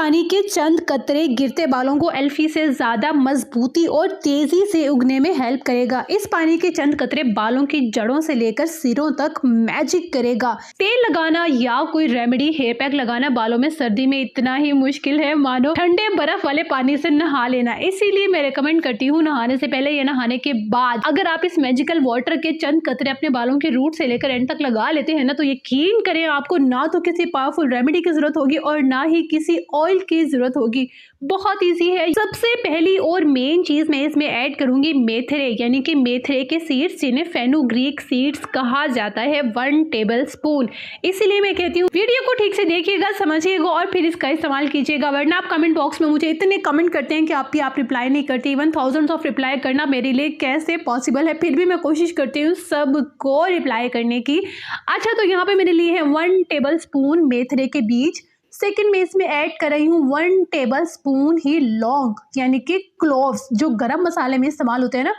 पानी के चंद कतरे गिरते बालों को एल्फी से ज्यादा मजबूती और तेजी से उगने में हेल्प करेगा। इस पानी के चंद कतरे बालों की जड़ों से लेकर सिरों तक मैजिक करेगा। तेल लगाना या कोई रेमेडी हेयर पैक लगाना बालों में सर्दी में इतना ही मुश्किल है मानो ठंडे बर्फ वाले पानी से नहा लेना। इसीलिए मैं रिकमेंड करती हूँ नहाने से पहले या नहाने के बाद अगर आप इस मैजिकल वाटर के चंद कतरे अपने बालों के रूट से लेकर एंड तक लगा लेते हैं ना, तो यकीन करें आपको ना तो किसी पावरफुल रेमेडी की जरूरत होगी और ना ही किसी ऑयल की जरूरत होगी। बहुत इजी है। सबसे पहली और मेन चीज मैं इसमें ऐड करूंगी मेथरे, यानी कि मेथरे के सीड्स जिन्हें फेनुग्रीक सीड्स कहा जाता है, 1 टेबल स्पून। इसीलिए मैं कहती हूँ वीडियो को ठीक से देखिएगा, समझिएगा और फिर इसका इस्तेमाल कीजिएगा। वरना आप कमेंट बॉक्स में मुझे इतने कमेंट करते हैं कि आप रिप्लाई नहीं करते। इवन थाउजेंड्स ऑफ रिप्लाई करना मेरे लिए कैसे पॉसिबल है, फिर भी मैं कोशिश करती हूँ सबको रिप्लाई करने की। अच्छा, तो यहाँ पे मैंने लिए हैं 1 टेबल स्पून मेथरे के बीज। सेकंड में इसमें ऐड कर रही हूँ 1 टेबल स्पून ही लौंग, यानी कि क्लोव्स जो गरम मसाले में इस्तेमाल होते हैं ना,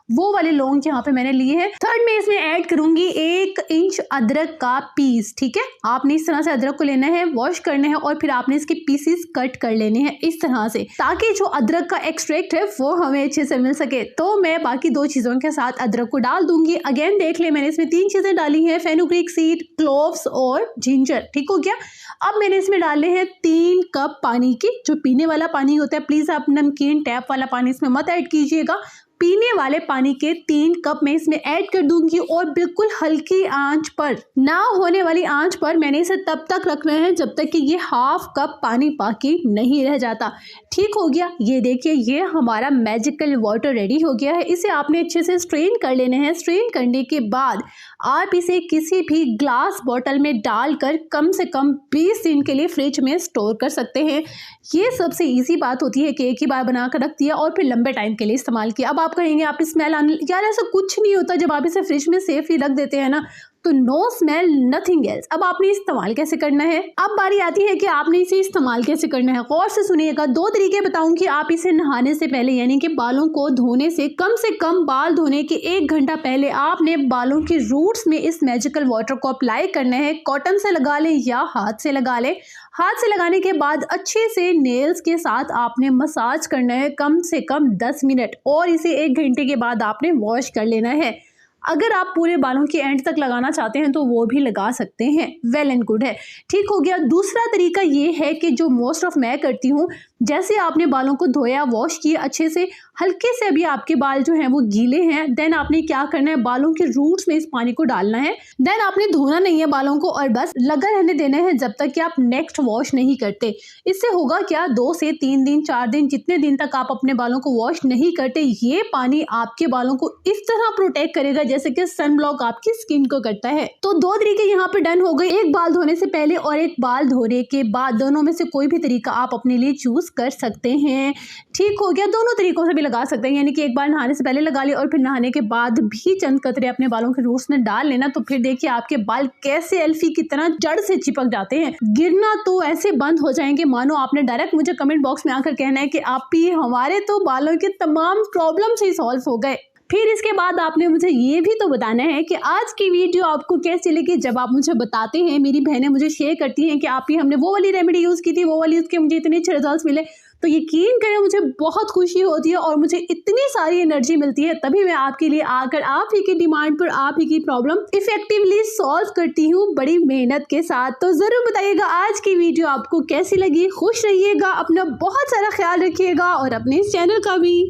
वो वाले लौंग यहाँ पे मैंने लिए हैं। थर्ड में इसमें ऐड करूंगी 1 इंच अदरक का पीस। ठीक है, आपने इस तरह से अदरक को लेना है, वॉश करना है और फिर आपने इसके पीसेस कट कर लेने हैं इस तरह से, ताकि जो अदरक का एक्सट्रैक्ट है वो हमें अच्छे से मिल सके। तो मैं बाकी 2 चीजों के साथ अदरक को डाल दूंगी। अगेन देख ले, मैंने इसमें 3 चीजें डाली हैं, फेनुग्रीक सीड, क्लोव्स और जिंजर। ठीक हो गया। अब मैंने इसमें डाले हैं 3 कप पानी की, जो पीने वाला पानी होता है। प्लीज आप नमकीन टैप वाला पानी इसमें मत ऐड कीजिएगा। पीने वाले पानी के 3 कप मैं इसमें ऐड कर दूंगी और बिल्कुल हल्की आंच पर, ना होने वाली आंच पर मैंने इसे तब तक रखना है जब तक कि ये 1/2 कप पानी बाकी नहीं रह जाता। ठीक हो गया। ये देखिए, ये हमारा मैजिकल वाटर रेडी हो गया है। इसे आपने अच्छे से स्ट्रेन कर लेना है। स्ट्रेन करने के बाद आप इसे किसी भी ग्लास बॉटल में डालकर कम से कम 20 दिन के लिए फ्रिज में स्टोर कर सकते हैं। ये सबसे इजी बात होती है कि एक ही बार बनाकर रख दिया और फिर लंबे टाइम के लिए इस्तेमाल किया। अब आप कहेंगे आप स्मेल आने, यार ऐसा कुछ नहीं होता जब आप इसे फ्रिज में सेफली रख देते हैं ना, तो नो स्मेल नथिंग एल्स। अब आपने इस्तेमाल कैसे करना है, अब बारी आती है कि आपने इसे इस्तेमाल कैसे करना है। गौर से सुनिएगा, 2 तरीके बताऊंगी। आप इसे नहाने से पहले, यानी कि बालों को धोने से कम बाल धोने के 1 घंटा पहले आपने बालों की रूट्स में इस मैजिकल वाटर को अप्लाई करना है। कॉटन से लगा लें या हाथ से लगा लें। हाथ से लगाने के बाद अच्छे से नेल्स के साथ आपने मसाज करना है कम से कम 10 मिनट और इसे 1 घंटे के बाद आपने वॉश कर लेना है। अगर आप पूरे बालों के एंड तक लगाना चाहते हैं तो वो भी लगा सकते हैं, वेल एंड गुड है। ठीक हो गया। दूसरा तरीका ये है कि जो मोस्ट ऑफ मैं करती हूँ, जैसे आपने बालों को धोया, वॉश किए अच्छे से, हल्के से अभी आपके बाल जो हैं वो गीले हैं, देन आपने क्या करना है, बालों के रूट्स में इस पानी को डालना है। देन आपने धोना नहीं है बालों को और बस लगा रहने देना है जब तक कि आप नेक्स्ट वॉश नहीं करते। इससे होगा क्या, 2 से 3 दिन 4 दिन जितने दिन तक आप अपने बालों को वॉश नहीं करते, ये पानी आपके बालों को इस तरह प्रोटेक्ट करेगा जैसे कि सनब्लॉक आपकी स्किन को करता है। तो 2 तरीके यहाँ पे डन हो गए, एक बाल धोने से पहले और एक बाल धोने के बाद। दोनों में से कोई भी तरीका आप अपने लिए चूज कर सकते हैं। ठीक हो गया। दोनों तरीकों से भी लगा सकते हैं, यानी कि एक बार नहाने से पहले लगा ले और फिर नहाने के बाद भी चंद कतरे अपने बालों के रूट्स में डाल लेना। तो फिर देखिए आपके बाल कैसे एल्फी की तरह जड़ से चिपक जाते हैं। गिरना तो ऐसे बंद हो जाएंगे मानो आपने डायरेक्ट मुझे कमेंट बॉक्स में आकर कहना है कि आप ही हमारे तो बालों के तमाम प्रॉब्लम से सॉल्व हो गए। फिर इसके बाद आपने मुझे ये भी तो बताना है कि आज की वीडियो आपको कैसी लगी। जब आप मुझे बताते हैं, मेरी बहनें मुझे शेयर करती हैं कि आप ही हमने वो वाली रेमेडी यूज़ की थी, वो वाली यूज़ की, मुझे इतने अच्छे रिजल्ट्स मिले, तो यकीन करें मुझे बहुत खुशी होती है और मुझे इतनी सारी एनर्जी मिलती है। तभी मैं आपके लिए आकर आप ही की डिमांड पर आप ही की प्रॉब्लम इफेक्टिवली सॉल्व करती हूँ बड़ी मेहनत के साथ। तो ज़रूर बताइएगा आज की वीडियो आपको कैसी लगी। खुश रहिएगा, अपना बहुत सारा ख्याल रखिएगा और अपने इस चैनल का भी।